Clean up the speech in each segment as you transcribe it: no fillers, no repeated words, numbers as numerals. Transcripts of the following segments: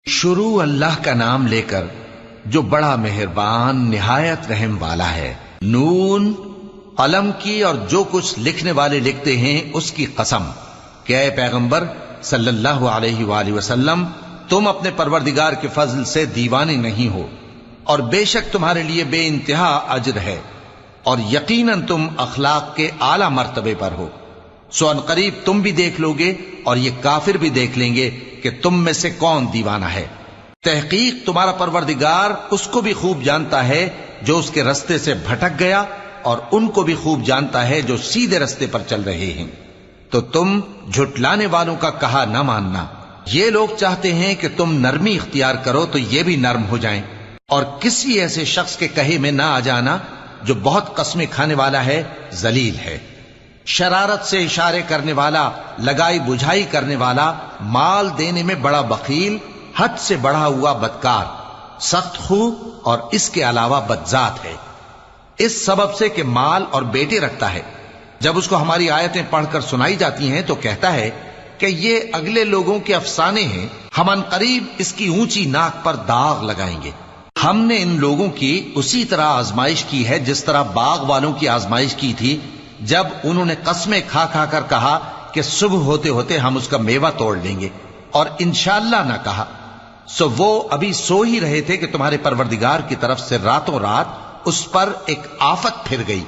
شروع اللہ کا نام لے کر جو بڑا مہربان نہایت رحم والا ہے۔ نون، قلم کی اور جو کچھ لکھنے والے لکھتے ہیں اس کی قسم کہ اے پیغمبر صلی اللہ علیہ وآلہ وسلم، تم اپنے پروردگار کے فضل سے دیوانے نہیں ہو، اور بے شک تمہارے لیے بے انتہا اجر ہے، اور یقیناً تم اخلاق کے اعلی مرتبے پر ہو۔ سو ان قریب تم بھی دیکھ لو گے اور یہ کافر بھی دیکھ لیں گے کہ تم میں سے کون دیوانہ ہے۔ تحقیق تمہارا پروردگار اس کو بھی خوب جانتا ہے جو اس کے رستے سے بھٹک گیا، اور ان کو بھی خوب جانتا ہے جو سیدھے رستے پر چل رہے ہیں۔ تو تم جھٹلانے والوں کا کہا نہ ماننا۔ یہ لوگ چاہتے ہیں کہ تم نرمی اختیار کرو تو یہ بھی نرم ہو جائیں، اور کسی ایسے شخص کے کہے میں نہ آ جانا جو بہت قسمیں کھانے والا ہے، ذلیل ہے، شرارت سے اشارے کرنے والا، لگائی بجھائی کرنے والا، مال دینے میں بڑا بخیل، حد سے بڑھا ہوا بدکار، سخت خو اور اس کے علاوہ بدذات ہے، اس سبب سے کہ مال اور بیٹے رکھتا ہے۔ جب اس کو ہماری آیتیں پڑھ کر سنائی جاتی ہیں تو کہتا ہے کہ یہ اگلے لوگوں کے افسانے ہیں، ہم ان قریب اس کی اونچی ناک پر داغ لگائیں گے۔ ہم نے ان لوگوں کی اسی طرح آزمائش کی ہے جس طرح باغ والوں کی آزمائش کی تھی، جب انہوں نے قسمیں کھا کھا کر کہا کہ صبح ہوتے ہوتے ہم اس کا میوہ توڑ لیں گے، اور انشاءاللہ نہ کہا۔ سو وہ ابھی سو ہی رہے تھے کہ تمہارے پروردگار کی طرف سے راتوں رات اس پر ایک آفت پھر گئی،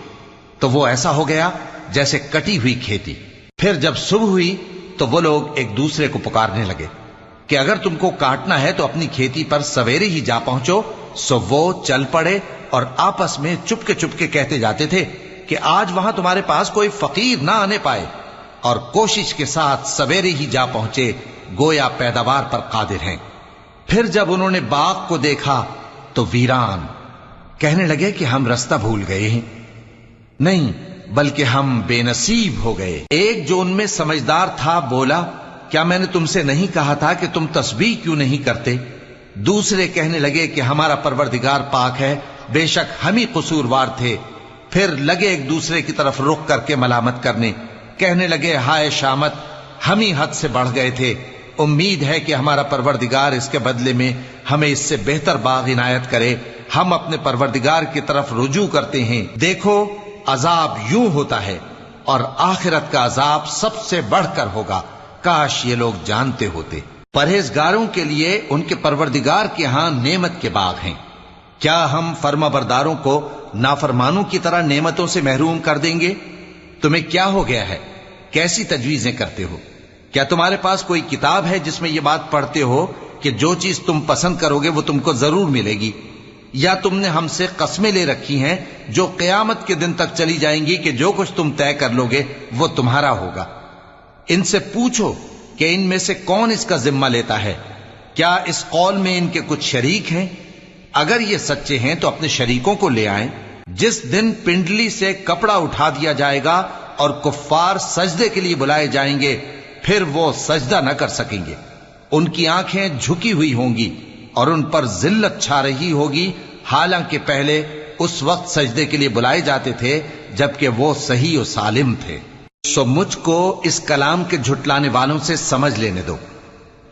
تو وہ ایسا ہو گیا جیسے کٹی ہوئی کھیتی۔ پھر جب صبح ہوئی تو وہ لوگ ایک دوسرے کو پکارنے لگے کہ اگر تم کو کاٹنا ہے تو اپنی کھیتی پر سویرے ہی جا پہنچو۔ سو وہ چل پڑے اور آپس میں چپکے کہتے جاتے تھے کہ آج وہاں تمہارے پاس کوئی فقیر نہ آنے پائے، اور کوشش کے ساتھ سویرے ہی جا پہنچے، گویا پیداوار پر قادر ہیں۔ پھر جب انہوں نے باغ کو دیکھا تو ویران، کہنے لگے کہ ہم رستہ بھول گئے ہیں، نہیں بلکہ ہم بے نصیب ہو گئے۔ ایک جو ان میں سمجھدار تھا بولا، کیا میں نے تم سے نہیں کہا تھا کہ تم تسبیح کیوں نہیں کرتے؟ دوسرے کہنے لگے کہ ہمارا پروردگار پاک ہے، بے شک ہم ہی قصوروار تھے۔ پھر لگے ایک دوسرے کی طرف رخ کر کے ملامت کرنے، کہنے لگے ہائے شامت، ہم ہی حد سے بڑھ گئے تھے، امید ہے کہ ہمارا پروردگار اس کے بدلے میں ہمیں اس سے بہتر باغ عنایت کرے، ہم اپنے پروردگار کی طرف رجوع کرتے ہیں۔ دیکھو عذاب یوں ہوتا ہے، اور آخرت کا عذاب سب سے بڑھ کر ہوگا، کاش یہ لوگ جانتے ہوتے۔ پرہیزگاروں کے لیے ان کے پروردگار کے ہاں نعمت کے باغ ہیں۔ کیا ہم فرما برداروں کو نافرمانوں کی طرح نعمتوں سے محروم کر دیں گے؟ تمہیں کیا ہو گیا ہے؟ کیسی تجویزیں کرتے ہو؟ کیا تمہارے پاس کوئی کتاب ہے جس میں یہ بات پڑھتے ہو کہ جو چیز تم پسند کرو گے وہ تم کو ضرور ملے گی؟ یا تم نے ہم سے قسمیں لے رکھی ہیں جو قیامت کے دن تک چلی جائیں گی کہ جو کچھ تم طے کر لو گے وہ تمہارا ہوگا؟ ان سے پوچھو کہ ان میں سے کون اس کا ذمہ لیتا ہے؟ کیا اس قول میں ان کے کچھ شریک ہیں؟ اگر یہ سچے ہیں تو اپنے شریکوں کو لے آئیں۔ جس دن پنڈلی سے کپڑا اٹھا دیا جائے گا اور کفار سجدے کے لیے بلائے جائیں گے، پھر وہ سجدہ نہ کر سکیں گے، ان کی آنکھیں جھکی ہوئی ہوں گی اور ان پر ذلت چھا رہی ہوگی، حالانکہ پہلے اس وقت سجدے کے لیے بلائے جاتے تھے جبکہ وہ صحیح و سالم تھے۔ سو مجھ کو اس کلام کے جھٹلانے والوں سے سمجھ لینے دو،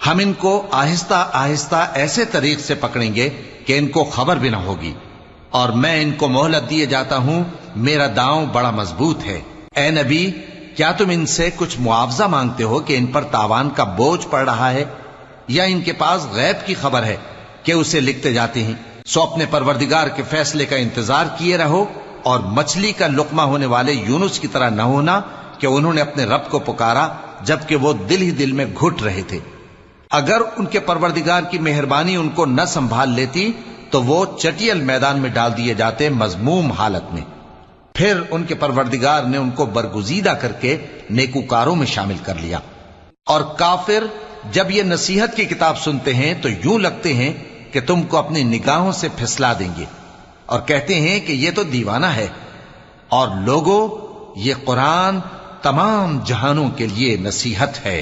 ہم ان کو آہستہ آہستہ ایسے طریق سے پکڑیں گے کہ ان کو خبر بھی نہ ہوگی، اور میں ان کو مہلت دیے جاتا ہوں، میرا داؤں بڑا مضبوط ہے۔ اے نبی، کیا تم ان سے کچھ معاوضہ مانگتے ہو کہ ان پر تاوان کا بوجھ پڑ رہا ہے، یا ان کے پاس غیب کی خبر ہے کہ اسے لکھتے جاتے ہیں؟ سو اپنے پروردگار کے فیصلے کا انتظار کیے رہو، اور مچھلی کا لقمہ ہونے والے یونس کی طرح نہ ہونا کہ انہوں نے اپنے رب کو پکارا جبکہ وہ دل ہی دل میں گھٹ رہے تھے۔ اگر ان کے پروردگار کی مہربانی ان کو نہ سنبھال لیتی تو وہ چٹیل میدان میں ڈال دیے جاتے مذموم حالت میں۔ پھر ان کے پروردگار نے ان کو برگزیدہ کر کے نیکوکاروں میں شامل کر لیا۔ اور کافر جب یہ نصیحت کی کتاب سنتے ہیں تو یوں لگتے ہیں کہ تم کو اپنی نگاہوں سے پھسلا دیں گے، اور کہتے ہیں کہ یہ تو دیوانہ ہے۔ اور لوگوں، یہ قرآن تمام جہانوں کے لیے نصیحت ہے۔